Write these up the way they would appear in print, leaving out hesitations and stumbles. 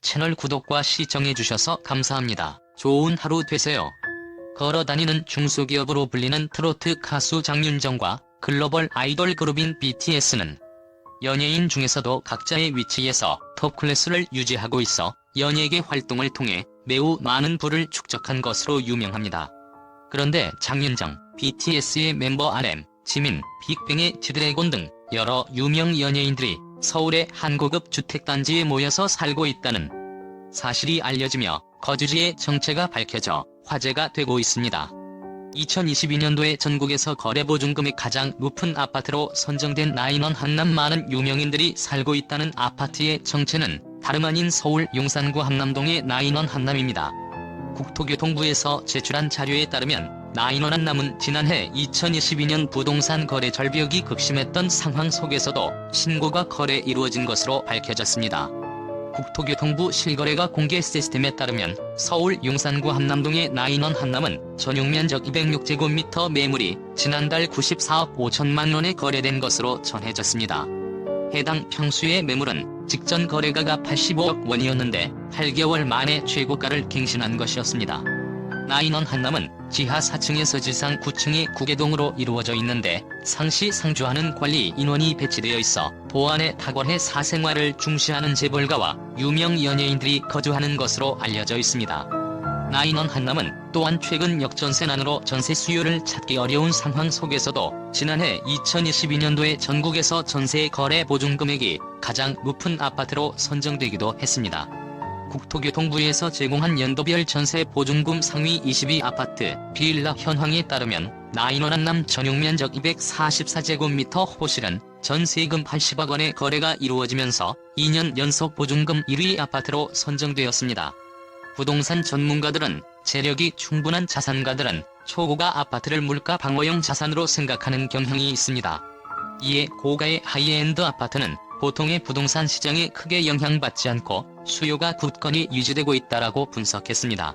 채널 구독과 시청해주셔서 감사합니다. 좋은 하루 되세요. 걸어다니는 중소기업으로 불리는 트로트 가수 장윤정과 글로벌 아이돌 그룹인 BTS는 연예인 중에서도 각자의 위치에서 톱클래스를 유지하고 있어 연예계 활동을 통해 매우 많은 부를 축적한 것으로 유명합니다. 그런데 장윤정, BTS의 멤버 RM, 지민, 빅뱅의 지드래곤 등 여러 유명 연예인들이 서울의 한 고급 주택단지에 모여서 살고 있다는 사실이 알려지며 거주지의 정체가 밝혀져 화제가 되고 있습니다. 2022년도에 전국에서 거래보증금이 가장 높은 아파트로 선정된 나인원 한남. 많은 유명인들이 살고 있다는 아파트의 정체는 다름 아닌 서울 용산구 함남동의 나인원 한남입니다. 국토교통부에서 제출한 자료에 따르면 나인원 한남은 지난해 2022년 부동산 거래 절벽이 극심했던 상황 속에서도 신고가 거래 이루어진 것으로 밝혀졌습니다. 국토교통부 실거래가 공개 시스템에 따르면 서울 용산구 함남동의 나인원 한남은 전용면적 206제곱미터 매물이 지난달 94억 5천만 원에 거래된 것으로 전해졌습니다. 해당 평수의 매물은 직전 거래가가 85억 원이었는데 8개월 만에 최고가를 갱신한 것이었습니다. 나인원 한남은 지하 4층에서 지상 9층의 구개동으로 이루어져 있는데 상시 상주하는 관리 인원이 배치되어 있어 보안에 탁월해 사생활을 중시하는 재벌가와 유명 연예인들이 거주하는 것으로 알려져 있습니다. 나인원 한남은 또한 최근 역전세난으로 전세 수요를 찾기 어려운 상황 속에서도 지난해 2022년도에 전국에서 전세 거래 보증금액이 가장 높은 아파트로 선정되기도 했습니다. 국토교통부에서 제공한 연도별 전세 보증금 상위 22아파트 빌라 현황에 따르면 나인원 한남 전용면적 244제곱미터 호실은 전세금 80억 원의 거래가 이루어지면서 2년 연속 보증금 1위 아파트로 선정되었습니다. 부동산 전문가들은 재력이 충분한 자산가들은 초고가 아파트를 물가 방어용 자산으로 생각하는 경향이 있습니다. 이에 고가의 하이엔드 아파트는 보통의 부동산 시장에 크게 영향받지 않고 수요가 굳건히 유지되고 있다라고 분석했습니다.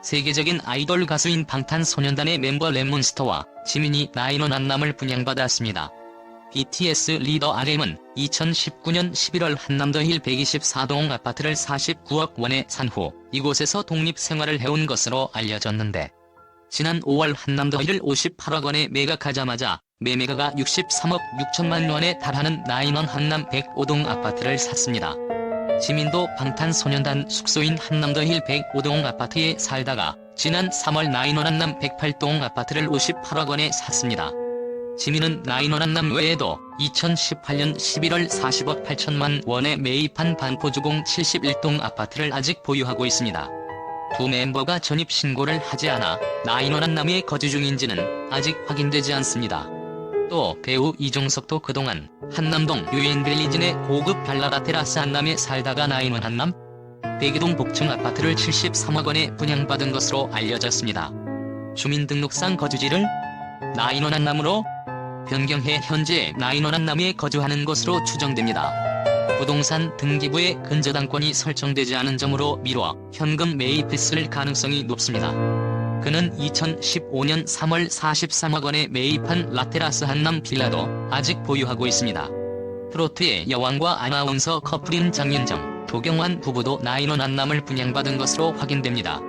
세계적인 아이돌 가수인 방탄소년단의 멤버 랩몬스터와 지민이 나인원 한남을 분양받았습니다. BTS 리더 RM은 2019년 11월 한남더힐 124동 아파트를 49억 원에 산 후 이곳에서 독립생활을 해온 것으로 알려졌는데 지난 5월 한남더힐을 58억 원에 매각하자마자 매매가가 63억 6천만 원에 달하는 나인원 한남 105동 아파트를 샀습니다. 지민도 방탄소년단 숙소인 한남더힐 105동 아파트에 살다가 지난 3월 나인원 한남 108동 아파트를 58억 원에 샀습니다. 지민은 나인원 한남 외에도 2018년 11월 40억 8천만 원에 매입한 반포주공 71동 아파트를 아직 보유하고 있습니다. 두 멤버가 전입신고를 하지 않아 나인원 한남에 거주 중인지는 아직 확인되지 않습니다. 또 배우 이종석도 그동안 한남동 유엔빌리지 내 고급 발라라 테라스 한남에 살다가 나인원 한남 102동 복층 아파트를 73억 원에 분양받은 것으로 알려졌습니다. 주민등록상 거주지를 나인원 한남으로 변경해 현재 나인원 한남에 거주하는 것으로 추정됩니다. 부동산 등기부에 근저당권이 설정되지 않은 점으로 미뤄 현금 매입했을 가능성이 높습니다. 그는 2015년 3월 43억 원에 매입한 라테라스 한남 빌라도 아직 보유하고 있습니다. 트로트의 여왕과 아나운서 커플인 장윤정, 도경완 부부도 나인원 한남을 분양받은 것으로 확인됩니다.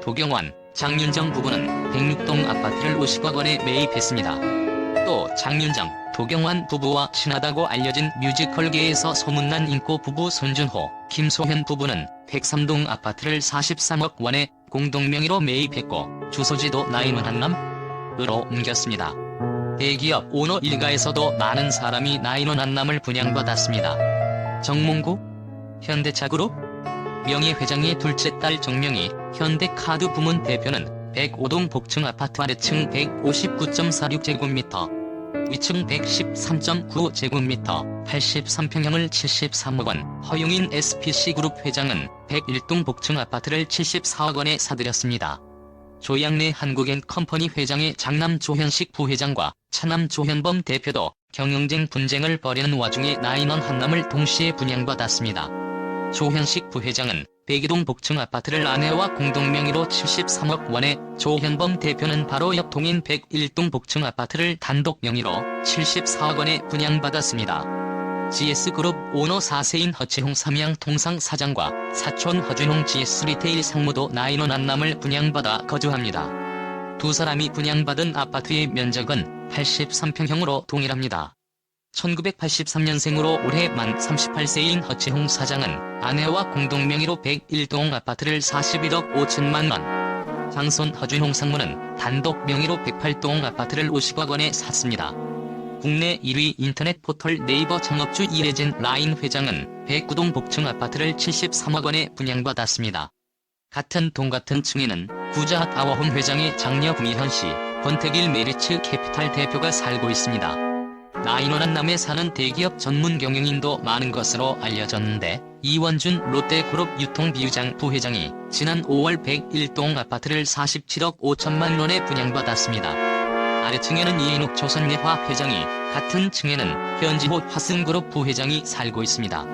도경완, 장윤정 부부는 106동 아파트를 50억 원에 매입했습니다. 또 장윤정, 도경완 부부와 친하다고 알려진 뮤지컬계에서 소문난 인고 부부 손준호, 김소현 부부는 103동 아파트를 43억 원에 공동명의로 매입했고 주소지도 나인원 한남으로 옮겼습니다. 대기업 오너 일가에서도 많은 사람이 나인원 한남을 분양받았습니다. 정몽구, 현대차그룹, 명예회장의 둘째 딸 정명희, 현대카드 부문 대표는 105동 복층 아파트 아래층 159.46제곱미터, 위층 113.95제곱미터, 83평형을 73억 원, 허용인 SPC그룹 회장은 101동 복층 아파트를 74억 원에 사들였습니다. 조양래 한국앤컴퍼니 회장의 장남 조현식 부회장과 차남 조현범 대표도 경영쟁 분쟁을 벌이는 와중에 나인원 한남을 동시에 분양받았습니다. 조현식 부회장은 102동 복층 아파트를 아내와 공동명의로 73억 원에, 조현범 대표는 바로 옆 동인 101동 복층 아파트를 단독 명의로 74억 원에 분양받았습니다. GS그룹 오너 4세인 허치홍 삼양 통상 사장과 사촌 허준홍 GS 리테일 상무도 나인원 한남을 분양받아 거주합니다. 두 사람이 분양받은 아파트의 면적은 83평형으로 동일합니다. 1983년생으로 올해 만 38세인 허치홍 사장은 아내와 공동명의로 101동 아파트를 41억 5천만 원, 장손 허준홍 상무는 단독 명의로 108동 아파트를 50억 원에 샀습니다. 국내 1위 인터넷 포털 네이버 창업주 이혜진 라인 회장은 109동 복층 아파트를 73억 원에 분양받았습니다. 같은 동 같은 층에는 부자 타워홈 회장의 장녀 구미현 씨, 권태길 메리츠 캐피탈 대표가 살고 있습니다. 나인원 한남에 사는 대기업 전문 경영인도 많은 것으로 알려졌는데 이원준 롯데그룹 유통비유장 부회장이 지난 5월 101동 아파트를 47억 5천만 원에 분양받았습니다. 아래층에는 이인욱 조선예화 회장이, 같은 층에는 현지호 화승그룹 부회장이 살고 있습니다.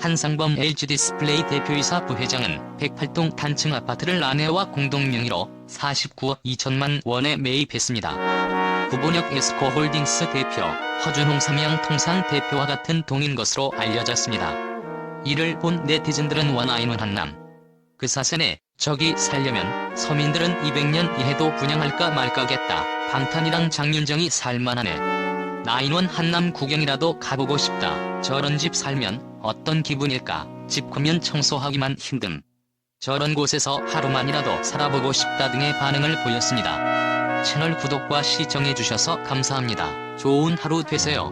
한상범 LG디스플레이 대표이사 부회장은 108동 단층 아파트를 아내와 공동명의로 49억 2천만 원에 매입했습니다. 구본혁 에스코홀딩스 대표, 허준홍 삼양 통상 대표와 같은 동인 것으로 알려졌습니다. 이를 본 네티즌들은 나인원 한남 그 사세네, 저기 살려면 서민들은 200년 이해도 분양할까 말까겠다. 방탄이랑 장윤정이 살만하네. 나인원 한남 구경이라도 가보고 싶다. 저런 집 살면 어떤 기분일까. 집 크면 청소하기만 힘듦. 저런 곳에서 하루만이라도 살아보고 싶다 등의 반응을 보였습니다. 채널 구독과 시청해주셔서 감사합니다. 좋은 하루 되세요.